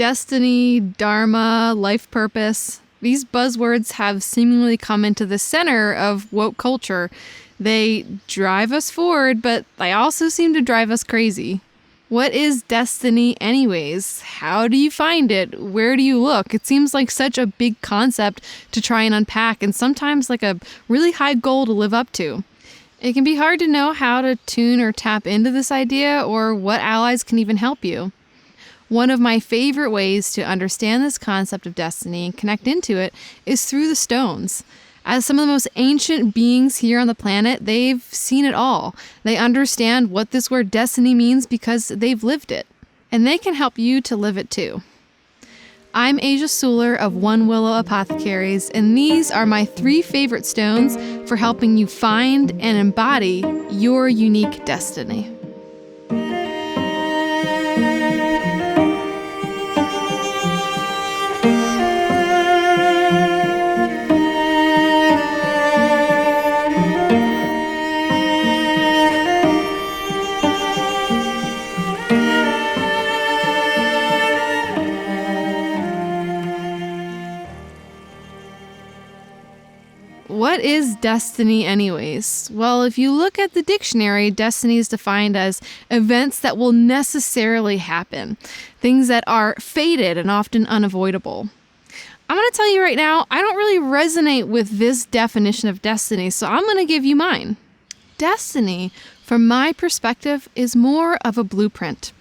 destiny, dharma, life purpose, these buzzwords have seemingly come into the center of woke culture. They drive us forward, but they also seem to drive us crazy. What is destiny anyways? How do you find it? Where do you look? It seems like such a big concept to try and unpack, and sometimes like a really high goal to live up to. It can be hard to know how to tune or tap into this idea or what allies can even help you. One of my favorite ways to understand this concept of destiny and connect into it is through the stones. As some of the most ancient beings here on the planet, they've seen it all. They understand what this word destiny means because they've lived it. And they can help you to live it too. I'm Asia Suler of One Willow Apothecaries, and these are my 3 favorite stones for helping you find and embody your unique destiny. What is destiny anyways? Well, if you look at the dictionary, destiny is defined as events that will necessarily happen, things that are fated and often unavoidable. I'm going to tell you right now, I don't really resonate with this definition of destiny, so I'm going to give you mine. Destiny, from my perspective, is more of a blueprint.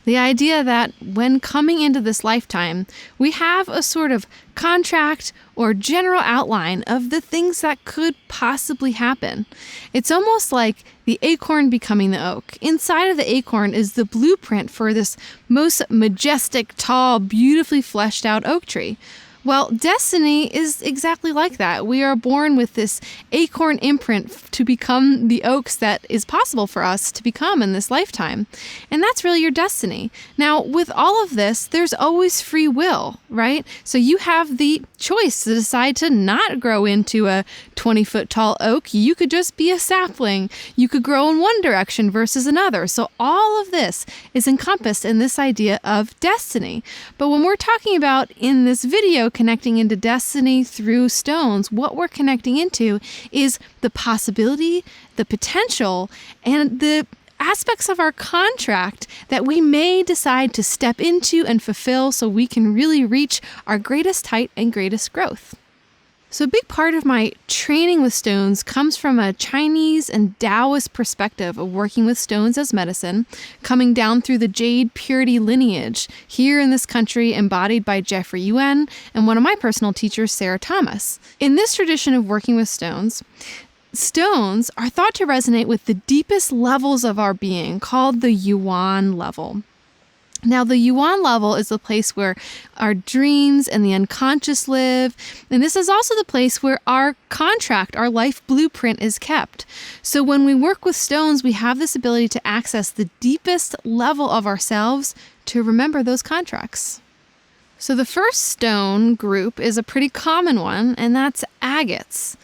The idea that when coming into this lifetime, we have a sort of contract or general outline of the things that could possibly happen. It's almost like the acorn becoming the oak. Inside of the acorn is the blueprint for this most majestic, tall, beautifully fleshed out oak tree. Well, destiny is exactly like that. We are born with this acorn imprint to become the oaks that is possible for us to become in this lifetime. And that's really your destiny. Now, with all of this, there's always free will, right? So you have the choice to decide to not grow into a 20-foot tall oak. You could just be a sapling. You could grow in one direction versus another. So all of this is encompassed in this idea of destiny. But when we're talking about in this video, connecting into destiny through stones, what we're connecting into is the possibility, the potential, and the aspects of our contract that we may decide to step into and fulfill so we can really reach our greatest height and greatest growth. So a big part of my training with stones comes from a Chinese and Taoist perspective of working with stones as medicine, coming down through the jade purity lineage here in this country embodied by Jeffrey Yuen and one of my personal teachers, Sarah Thomas. In this tradition of working with stones are thought to resonate with the deepest levels of our being, called the Yuan level. Now, the Yuan level is the place where our dreams and the unconscious live, and this is also the place where our contract, our life blueprint is kept. So when we work with stones, we have this ability to access the deepest level of ourselves to remember those contracts. So the first stone group is a pretty common one, and that's agates.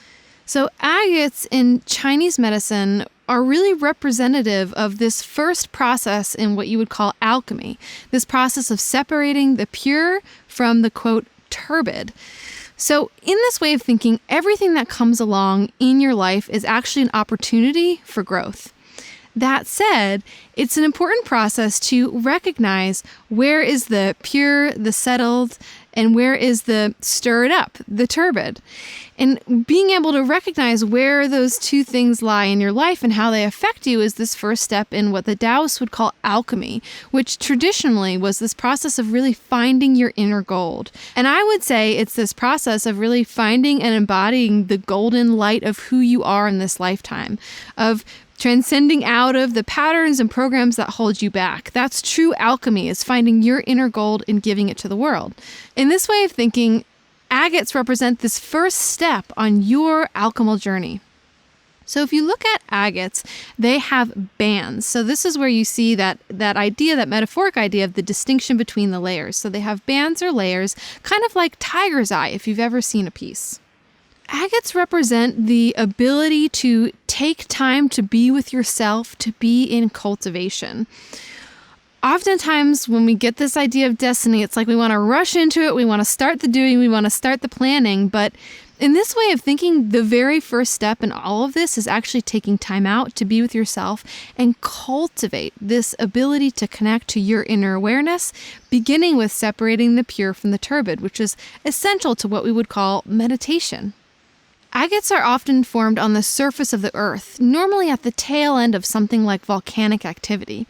So agates in Chinese medicine are really representative of this first process in what you would call alchemy, this process of separating the pure from the, quote, turbid. So in this way of thinking, everything that comes along in your life is actually an opportunity for growth. That said, it's an important process to recognize where is the pure, the settled, and where is the stirred up, the turbid. And being able to recognize where those two things lie in your life and how they affect you is this first step in what the Taoists would call alchemy, which traditionally was this process of really finding your inner gold. And I would say it's this process of really finding and embodying the golden light of who you are in this lifetime, of transcending out of the patterns and programs that hold you back. That's true alchemy, is finding your inner gold and giving it to the world. In this way of thinking, agates represent this first step on your alchemical journey. So if you look at agates, they have bands. So this is where you see that idea, that metaphoric idea of the distinction between the layers. So they have bands or layers, kind of like tiger's eye, if you've ever seen a piece. Agates represent the ability to take time to be with yourself, to be in cultivation. Oftentimes when we get this idea of destiny, it's like we want to rush into it, we want to start the doing, we want to start the planning. But in this way of thinking, the very first step in all of this is actually taking time out to be with yourself and cultivate this ability to connect to your inner awareness, beginning with separating the pure from the turbid, which is essential to what we would call meditation. Agates are often formed on the surface of the earth, normally at the tail end of something like volcanic activity.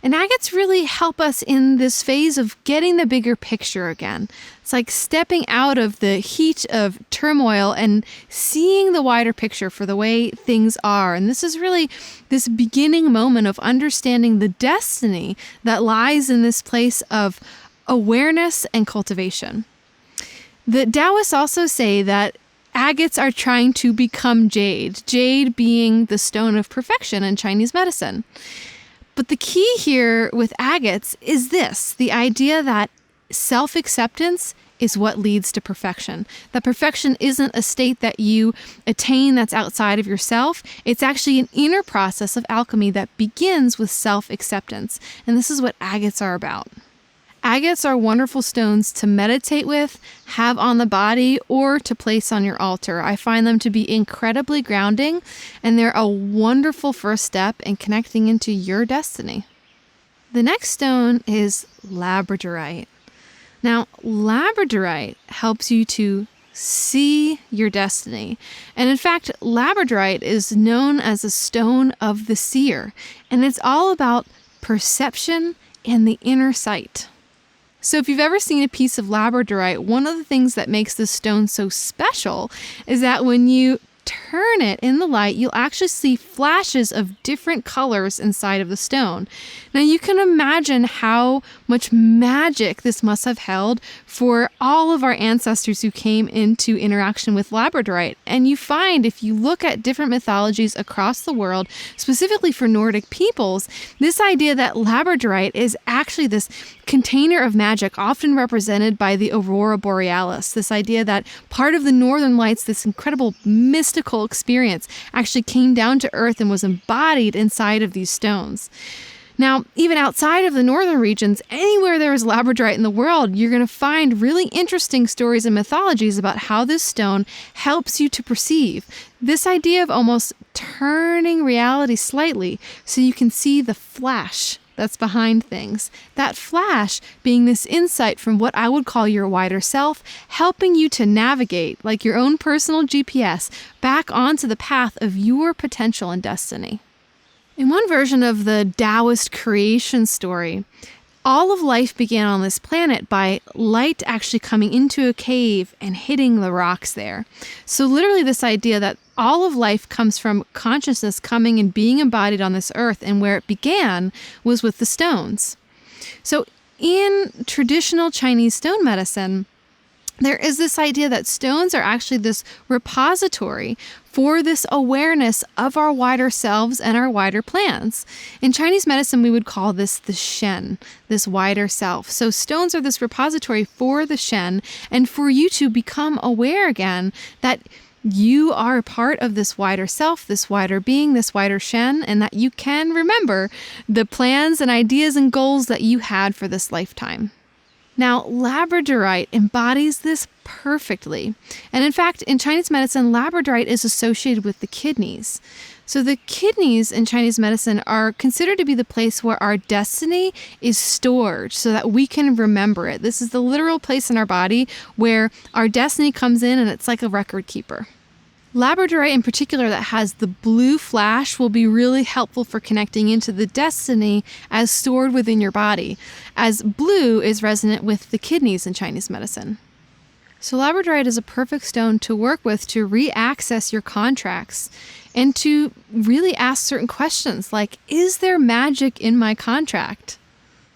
And agates really help us in this phase of getting the bigger picture again. It's like stepping out of the heat of turmoil and seeing the wider picture for the way things are. And this is really this beginning moment of understanding the destiny that lies in this place of awareness and cultivation. The Taoists also say that agates are trying to become jade, jade being the stone of perfection in Chinese medicine. But the key here with agates is this, the idea that self-acceptance is what leads to perfection. That perfection isn't a state that you attain that's outside of yourself. It's actually an inner process of alchemy that begins with self-acceptance. And this is what agates are about. Agates are wonderful stones to meditate with, have on the body, or to place on your altar. I find them to be incredibly grounding, and they're a wonderful first step in connecting into your destiny. The next stone is labradorite. Now, labradorite helps you to see your destiny. And in fact, labradorite is known as a stone of the seer, and it's all about perception and the inner sight. So if you've ever seen a piece of labradorite, one of the things that makes this stone so special is that when you turn it in the light, you'll actually see flashes of different colors inside of the stone. Now you can imagine how much magic this must have held for all of our ancestors who came into interaction with labradorite. And you find if you look at different mythologies across the world, specifically for Nordic peoples, this idea that labradorite is actually this container of magic, often represented by the aurora borealis. This idea that part of the northern lights, this incredible mystical experience, actually came down to earth and was embodied inside of these stones. Now, even outside of the northern regions, anywhere there is labradorite in the world, you're going to find really interesting stories and mythologies about how this stone helps you to perceive. This idea of almost turning reality slightly so you can see the flash that's behind things. That flash being this insight from what I would call your wider self, helping you to navigate, like your own personal GPS, back onto the path of your potential and destiny. In one version of the Taoist creation story, all of life began on this planet by light actually coming into a cave and hitting the rocks there. So literally this idea that all of life comes from consciousness coming and being embodied on this earth, and where it began was with the stones. So in traditional Chinese stone medicine, there is this idea that stones are actually this repository for this awareness of our wider selves and our wider plans. In Chinese medicine, we would call this the Shen, this wider self. So stones are this repository for the Shen, and for you to become aware again that you are part of this wider self, this wider being, this wider Shen, and that you can remember the plans and ideas and goals that you had for this lifetime. Now, labradorite embodies this perfectly. And in fact, in Chinese medicine, labradorite is associated with the kidneys. So the kidneys in Chinese medicine are considered to be the place where our destiny is stored so that we can remember it. This is the literal place in our body where our destiny comes in, and it's like a record keeper. Labradorite in particular that has the blue flash will be really helpful for connecting into the destiny as stored within your body, as blue is resonant with the kidneys in Chinese medicine. So labradorite is a perfect stone to work with to re-access your contracts and to really ask certain questions like, is there magic in my contract?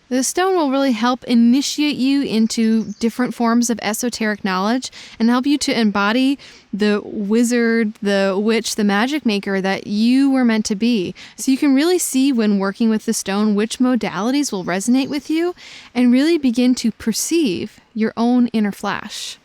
The stone will really help initiate you into different forms of esoteric knowledge and help you to embody the wizard, the witch, the magic maker that you were meant to be. So you can really see when working with the stone which modalities will resonate with you and really begin to perceive your own inner flash.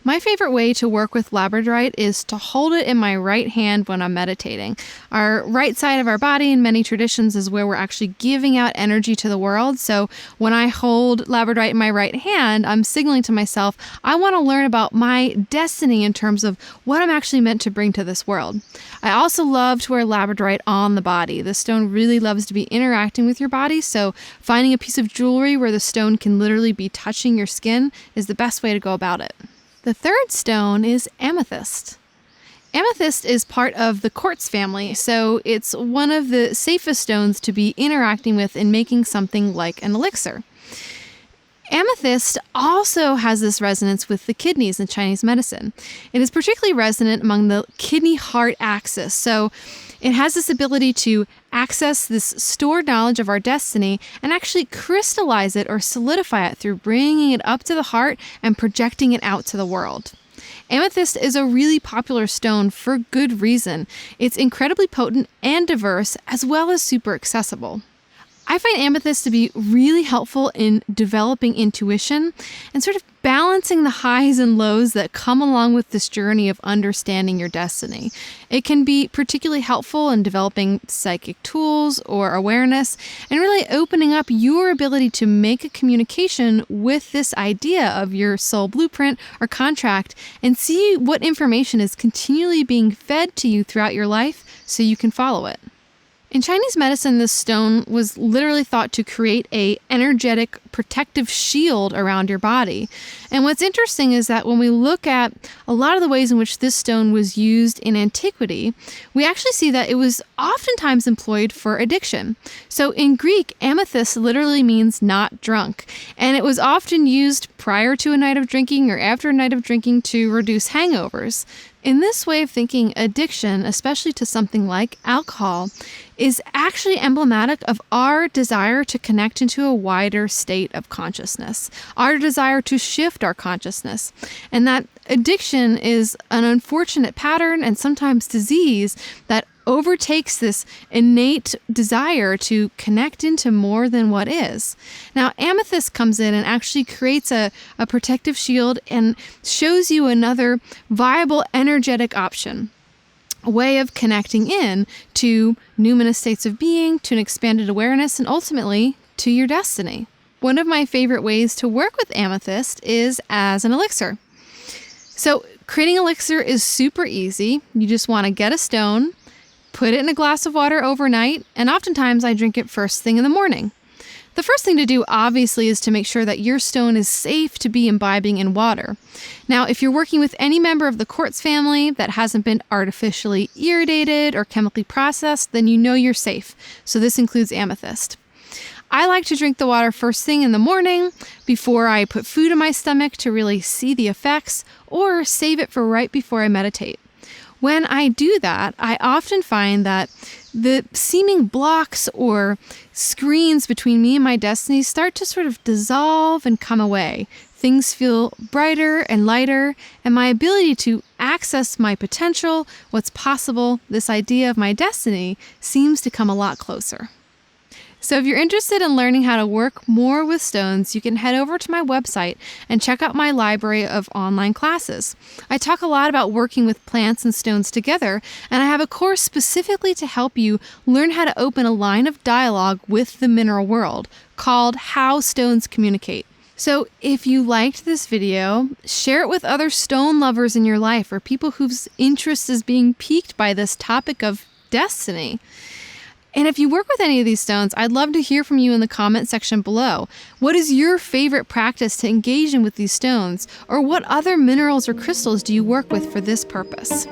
My favorite way to work with labradorite is to hold it in my right hand when I'm meditating. Our right side of our body in many traditions is where we're actually giving out energy to the world. So when I hold labradorite in my right hand, I'm signaling to myself, I want to learn about my destiny in terms of what I'm actually meant to bring to this world. I also love to wear labradorite on the body. The stone really loves to be interacting with your body, so finding a piece of jewelry where the stone can literally be touching your skin is the best way to go about it. The third stone is amethyst. Amethyst is part of the quartz family, so it's one of the safest stones to be interacting with in making something like an elixir. Amethyst also has this resonance with the kidneys in Chinese medicine. It is particularly resonant among the kidney-heart axis, so it has this ability to access this stored knowledge of our destiny and actually crystallize it or solidify it through bringing it up to the heart and projecting it out to the world. Amethyst is a really popular stone for good reason. It's incredibly potent and diverse, as well as super accessible. I find amethyst to be really helpful in developing intuition and sort of balancing the highs and lows that come along with this journey of understanding your destiny. It can be particularly helpful in developing psychic tools or awareness and really opening up your ability to make a communication with this idea of your soul blueprint or contract and see what information is continually being fed to you throughout your life so you can follow it. In Chinese medicine, this stone was literally thought to create an energetic protective shield around your body. And what's interesting is that when we look at a lot of the ways in which this stone was used in antiquity, we actually see that it was oftentimes employed for addiction. So in Greek, amethyst literally means not drunk, and it was often used prior to a night of drinking or after a night of drinking to reduce hangovers. In this way of thinking, addiction, especially to something like alcohol, is actually emblematic of our desire to connect into a wider state of consciousness, our desire to shift our consciousness, and that addiction is an unfortunate pattern and sometimes disease that overtakes this innate desire to connect into more than what is. Now, amethyst comes in and actually creates a protective shield and shows you another viable energetic option, a way of connecting in to numinous states of being, to an expanded awareness, and ultimately to your destiny. One of my favorite ways to work with amethyst is as an elixir. So creating elixir is super easy. You just want to get a stone, put it in a glass of water overnight, and oftentimes I drink it first thing in the morning. The first thing to do, obviously, is to make sure that your stone is safe to be imbibing in water. Now, if you're working with any member of the quartz family that hasn't been artificially irradiated or chemically processed, then you know you're safe. So this includes amethyst. I like to drink the water first thing in the morning before I put food in my stomach to really see the effects, or save it for right before I meditate. When I do that, I often find that the seeming blocks or screens between me and my destiny start to sort of dissolve and come away. Things feel brighter and lighter, and my ability to access my potential, what's possible, this idea of my destiny, seems to come a lot closer. So if you're interested in learning how to work more with stones, you can head over to my website and check out my library of online classes. I talk a lot about working with plants and stones together, and I have a course specifically to help you learn how to open a line of dialogue with the mineral world called How Stones Communicate. So if you liked this video, share it with other stone lovers in your life or people whose interest is being piqued by this topic of destiny. And if you work with any of these stones, I'd love to hear from you in the comment section below. What is your favorite practice to engage in with these stones? Or what other minerals or crystals do you work with for this purpose?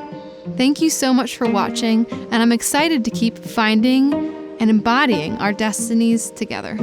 Thank you so much for watching, and I'm excited to keep finding and embodying our destinies together.